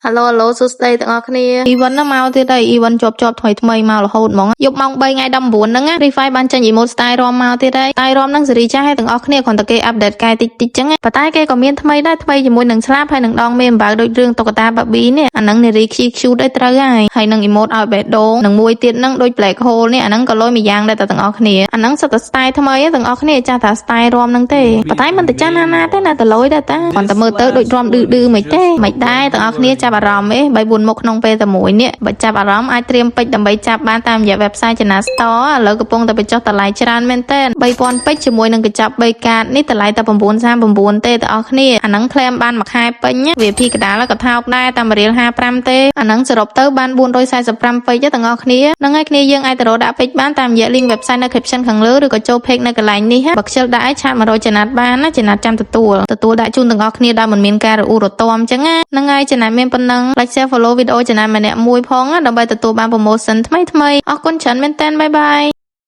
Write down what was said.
Halo halo សួស្តីទាំងអស់គ្នា event ណាមកទៀតហើយ event ជាប់ថ្មីមករហូតហ្មងយប់ម៉ោង3ថ្ងៃ19ហ្នឹងណា Free Fire បានចេញ emote style រមមកទៀតហើយ style រមហ្នឹងសេរីចាស់ឲ្យទាំងអស់គ្នាគ្រាន់តែគេ update កែតិចចឹងប៉ុន្តែគេក៏មានថ្មីដែរថ្មីជាមួយនឹងស្លាប់ហើយនឹងដងមេអំបៅដូចរឿងតុក្កតា Barbie នេះអាហ្នឹងនារី cute ឲ្យត្រូវហើយនឹង emote ឲ្យបេះដូងនឹងមួយទៀតហ្នឹងដូច black hole នេះអាហ្នឹងក៏លយមួយយ៉ាងដែរទាំងអស់គ្នាអាហ្នឹងសិតតែ style ថ្មីទាំងអស់គ្នាចាស់ថា style រមហ្នឹងទេប៉ុន្តែមិនទៅចាស់ណាទេណាទៅលយដែរតាគ្រាន់តែមើលទៅដូចរមឌឺមិនទេមិនដែរទាំងអស់គ្នាចាប់អារម្មណ៍3-4មុខក្នុងពេលតែមួយនេះបើចាប់អារម្មណ៍អាចត្រៀមពេជ្រដើម្បីចាប់បានតាមរយៈ website China Store ឥឡូវកំពុងតែបញ្ចុះតម្លៃច្រើនមែនទែន 3000 ពេជ្រជាមួយនឹងកញ្ចប់3កាតនេះតម្លៃតែ939ទេទាំងអស់គ្នាអាហ្នឹងក្លែមបានមួយខែពេញវាភីកដាលក៏ថោកដែរតាមរៀល55ទេអាហ្នឹងសរុបទៅបាន445ពេជ្រទាំងអស់គ្នាហ្នឹងហើយគ្នាយើងអាចទៅរកដាក់ពេជ្របានតាមរយៈ link website នៅ caption ខាងលើឬក៏ចូល page នៅកន្លែងនេះបើខ្ជិលដាក់ឲ្យឆាត100ចំណាត់បានណាចំណាត់ចាំទទួលដាក់ជូនទាំងអស់គ្នាដោយមិនមានការរអ៊ូរទាំអញ្ចឹងហ្នឹងហើយចំណាត់មានប៉ុណ្ណឹង like share follow វីដេអូចំណាត់ម្នាក់មួយផងដើម្បីទទួលបាន promotion ថ្មីអរគុណច្រើនមែនតើបាយបាយ